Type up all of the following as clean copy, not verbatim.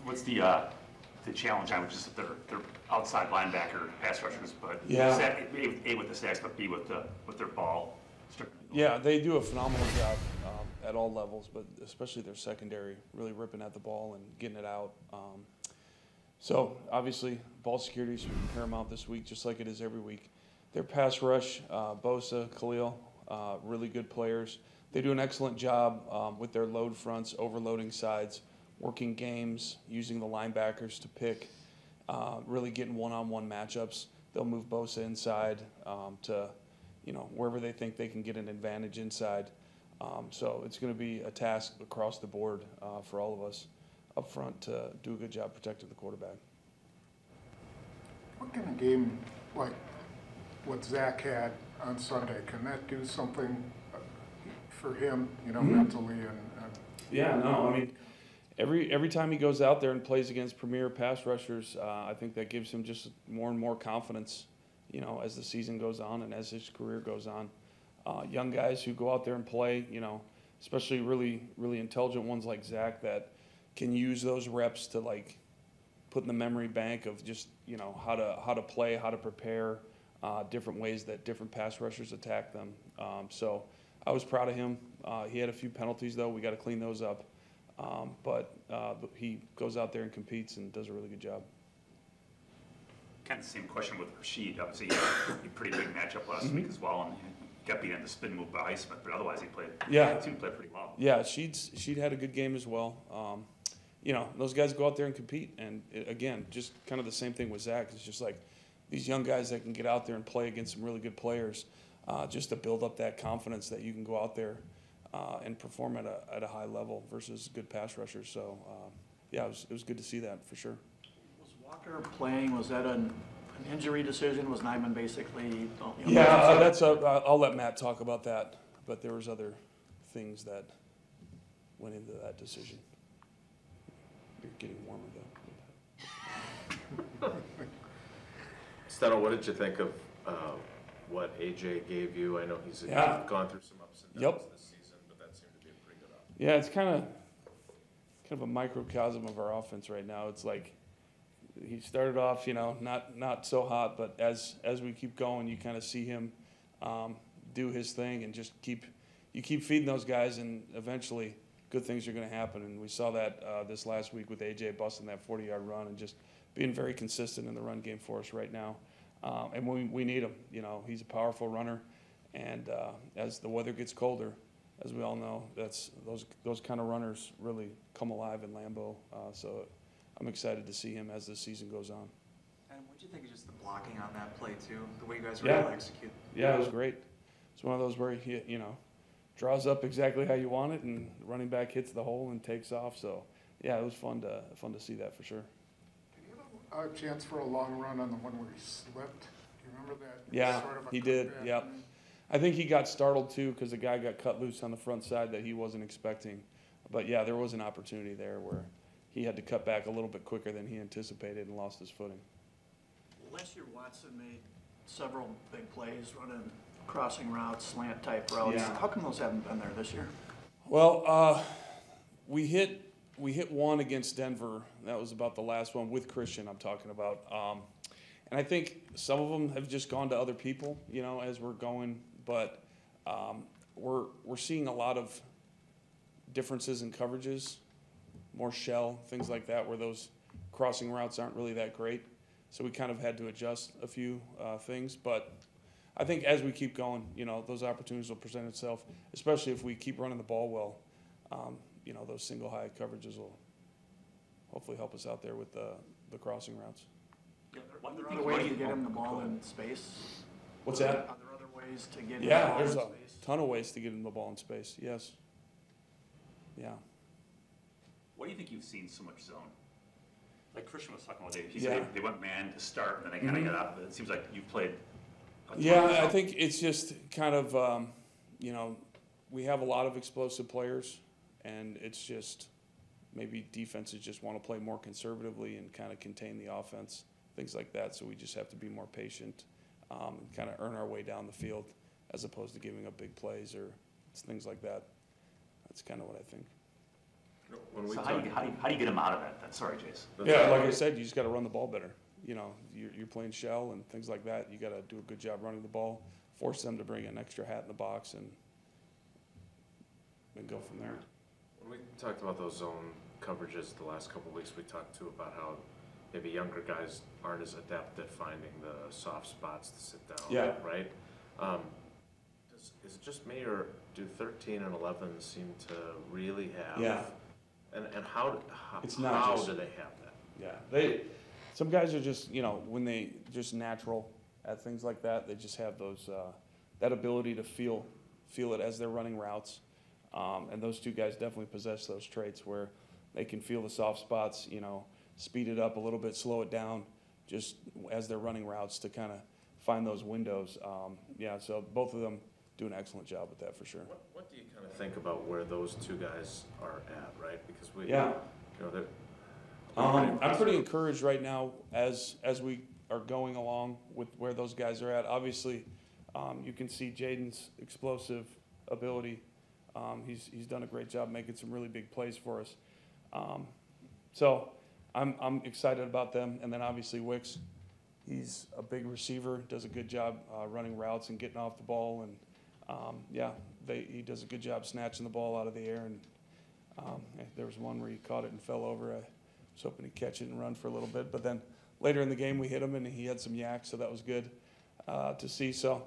What's the challenge? I would just they're outside linebacker pass rushers, but Yeah. A with the sacks, but B with their ball. Yeah, they do a phenomenal job at all levels, but especially their secondary, really ripping at the ball and getting it out. So obviously, ball security is paramount this week, just like it is every week. Their pass rush, Bosa, Khalil, really good players. They do an excellent job with their load fronts, overloading sides, working games, using the linebackers to pick, really getting one-on-one matchups. They'll move Bosa inside to, wherever they think they can get an advantage inside. So it's going to be a task across the board for all of us up front to do a good job protecting the quarterback. What kind of game, like what Zach had on Sunday, can that do something for him, mentally and Yeah, no, I mean, every time he goes out there and plays against premier pass rushers, I think that gives him just more and more confidence, as the season goes on and as his career goes on. Young guys who go out there and play, especially really, really intelligent ones like Zach that can use those reps to put in the memory bank of just, how to play, how to prepare, different ways that different pass rushers attack them. So I was proud of him. He had a few penalties, though. We got to clean those up. But he goes out there and competes and does a really good job. Kind of the same question with Rashid. Obviously, he had a pretty big matchup last week as well, and he got beat on the spin move by Highsmith, but otherwise he played. Yeah, He played pretty well. Yeah, she'd had a good game as well. Those guys go out there and compete, and again, just kind of the same thing with Zach. It's just like these young guys that can get out there and play against some really good players, just to build up that confidence that you can go out there and perform at a high level versus good pass rushers. So, it was good to see that for sure. Was Walker playing? Was that an injury decision? Was Nyman basically? I'll let Matt talk about that. But there was other things that went into that decision. You're getting warmer though. Steno, what did you think of what AJ gave you? I know he's gone through some ups and downs this season, but that seemed to be a pretty good offense. Yeah, it's kind of a microcosm of our offense right now. It's like he started off, not so hot, but as we keep going, you kind of see him do his thing and just keep feeding those guys, and eventually good things are going to happen. And we saw that this last week with AJ busting that 40-yard run and just being very consistent in the run game for us right now. And we need him. He's a powerful runner, and as the weather gets colder, as we all know, those kind of runners really come alive in Lambeau. So I'm excited to see him as the season goes on. And what do you think of just the blocking on that play too? The way you guys were able to execute. Yeah, it was great. It's one of those where he, draws up exactly how you want it, and the running back hits the hole and takes off. So yeah, it was fun to see that for sure. Did you have a chance for a long run on the one where he slipped? Do you remember that? Yeah, sort of he did. Yep. I think he got startled too because the guy got cut loose on the front side that he wasn't expecting. But yeah, there was an opportunity there where he had to cut back a little bit quicker than he anticipated and lost his footing. Last year, Watson made several big plays, running crossing routes, slant type routes. Yeah. How come those haven't been there this year? Well, we hit one against Denver. That was about the last one with Christian. I'm talking about, and I think some of them have just gone to other people, as we're going. But we're seeing a lot of differences in coverages, more shell, things like that, where those crossing routes aren't really that great. So we kind of had to adjust a few things. But I think as we keep going, those opportunities will present itself, especially if we keep running the ball well. Those single high coverages will hopefully help us out there with the crossing routes. Are there other ways to get him the ball in space? What's that? Are there other ways to get him the ball in there's space? a ton of ways to get him the ball in space. Yes. Yeah. What do you think you've seen so much zone? Like Christian was talking about, he Yeah. said they went man to start, and then they kind of got out of it. It seems like you've played a ton of Yeah, I zone. think it's just kind of, we have a lot of explosive players, and it's just maybe defenses just want to play more conservatively and kind of contain the offense, things like that. So we just have to be more patient and kind of earn our way down the field as opposed to giving up big plays or things like that. That's kind of what I think. When we So talk, how do you get them out of that then? Sorry, Jace. Yeah, like I said, you just got to run the ball better. You know, you're playing shell and things like that. You got to do a good job running the ball, force them to bring an extra hat in the box, and go from there. when we talked about those zone coverages the last couple of weeks, we talked too about how maybe younger guys aren't as adept at finding the soft spots to sit down. Yeah. Right? Is it just me, or do 13 and 11 seem to really have? Yeah. And how It's not how just- do they have that? Yeah, some guys are just, you know, when they just natural at things like that, they just have those, that ability to feel it as they're running routes. And those two guys definitely possess those traits where they can feel the soft spots, you know, speed it up a little bit, slow it down, just as they're running routes to kind of find those windows. Yeah, so both of them do an excellent job with that for sure. What do you kind of think about where those two guys are at, right? Because Yeah. you know, they're I'm pretty encouraged right now as we are going along with where those guys are at. Obviously, you can see Jayden's explosive ability. He's done a great job making some really big plays for us. So I'm excited about them. And then obviously Wicks, he's a big receiver, does a good job running routes and getting off the ball. And he does a good job snatching the ball out of the air. And there was one where he caught it and fell over. I was hoping he'd catch it and run for a little bit. But then later in the game we hit him and he had some yak, so that was good to see. So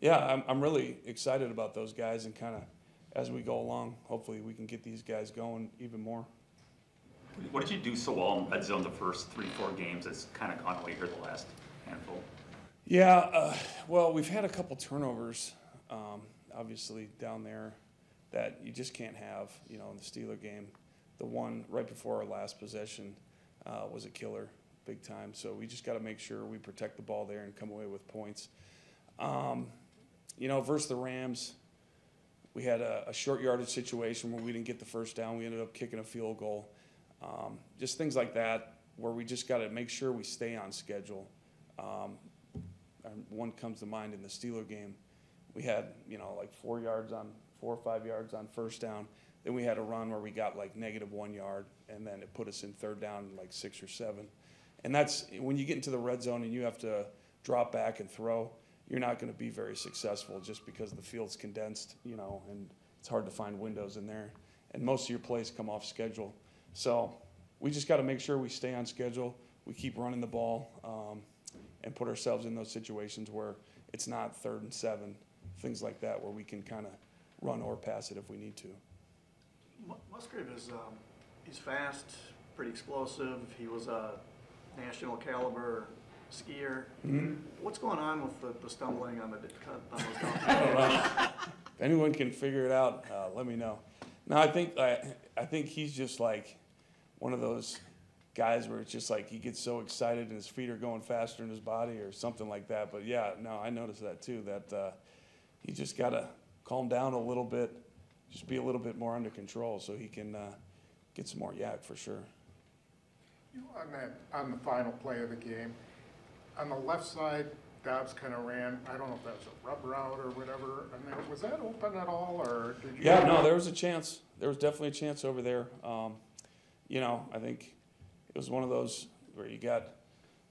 yeah, I'm really excited about those guys, and kind of as we go along, hopefully we can get these guys going even more. What did you do so well in red zone the first 3-4 games? It's kind of gone away here the last handful. Yeah, well, we've had a couple turnovers, obviously, down there that you just can't have, you know, in the Steeler game. The one right before our last possession was a killer, big time. So we just got to make sure we protect the ball there and come away with points. You know, versus the Rams, we had a short yardage situation where we didn't get the first down. We ended up kicking a field goal. Just things like that where we just got to make sure we stay on schedule. One comes to mind in the Steeler game. We had, you know, like 4 or 5 yards on first down. Then we had a run where we got like -1 yard, and then it put us in third down like 6 or 7. And that's when you get into the red zone and you have to drop back and throw, you're not going to be very successful just because the field's condensed, you know, and it's hard to find windows in there. And most of your plays come off schedule. So we just got to make sure we stay on schedule. We keep running the ball and put ourselves in those situations where it's not 3rd and 7, things like that, where we can kind of run or pass it if we need to. Musgrave is, he's fast, pretty explosive. He was a national caliber skier. Mm-hmm. What's going on with the stumbling on those I don't know. If anyone can figure it out, let me know. No, I think he's just like one of those guys where it's just like he gets so excited and his feet are going faster in his body or something like that. But yeah, no, I noticed that too, that he just got to calm down a little bit, just be a little bit more under control so he can get some more yak for sure. On the final play of the game, on the left side, Dobbs kind of ran, I don't know if that was a rub route or whatever, and there, was that open at all, or did you? Yeah, no, there was a chance. There was definitely a chance over there. You know, I think it was one of those where you got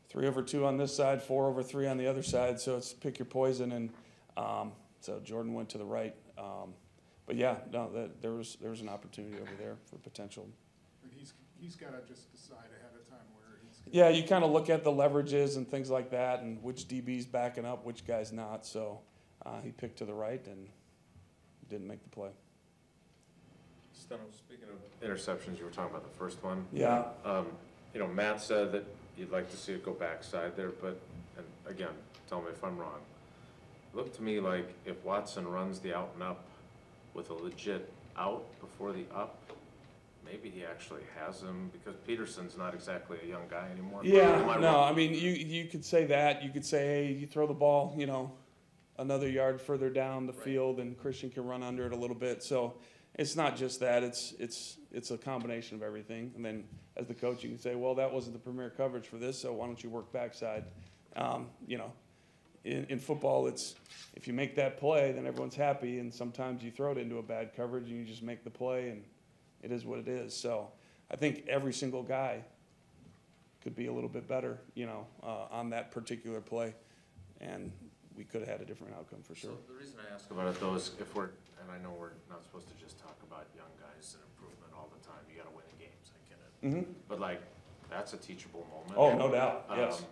3 over 2 on this side, 4 over 3 on the other side, so it's pick your poison, and so Jordan went to the right. But yeah, no, there was an opportunity over there for potential. But he's got to just decide ahead of time where he's. Yeah, you kind of look at the leverages and things like that, and which DB's backing up, which guy's not. So he picked to the right and didn't make the play. Speaking of interceptions, you were talking about the first one. Yeah. You know, Matt said that you'd like to see it go backside there, but, and again, tell me if I'm wrong. It looked to me like if Watson runs the out and up with a legit out before the up, maybe he actually has him, because Peterson's not exactly a young guy anymore. Yeah, no, I mean, you could say that. You could say, hey, you throw the ball, you know, another yard further down the field, and Christian can run under it a little bit. So it's not just that. It's a combination of everything. And then as the coach, you can say, well, that wasn't the premier coverage for this, so why don't you work backside? You know, in football, it's if you make that play, then everyone's happy, and sometimes you throw it into a bad coverage and you just make the play, and it is what it is. So I think every single guy could be a little bit better, on that particular play, and we could have had a different outcome for sure. So the reason I ask about it though is if we're, and I know we're not supposed to just talk about young guys and improvement all the time, you gotta win the games, I get it. But like, that's a teachable moment. Oh, no doubt, yes.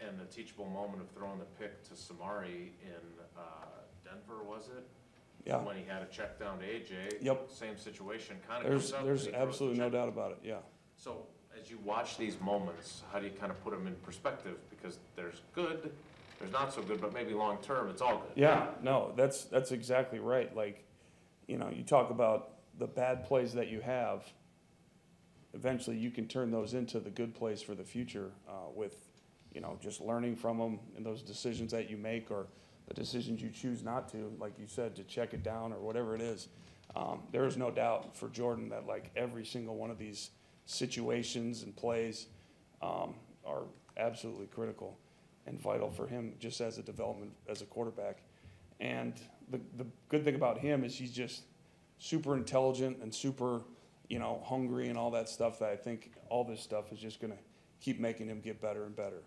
And the teachable moment of throwing the pick to Samari in, Denver, was it? Yeah. When he had a check down to AJ. Yep. Same situation, kinda comes up. There's and he throws the absolutely no check. doubt about it, yeah. So as you watch these moments, how do you kind of put them in perspective? Because there's good, there's not so good, but maybe long-term, it's all good. Yeah, no, that's exactly right. Like, you talk about the bad plays that you have, eventually you can turn those into the good plays for the future, with, just learning from them and those decisions that you make, or the decisions you choose not to, like you said, to check it down or whatever it is. There is no doubt for Jordan that like every single one of these situations and plays are absolutely critical and vital for him just as a development as a quarterback. And the good thing about him is he's just super intelligent and super, hungry and all that stuff, that I think all this stuff is just going to keep making him get better and better.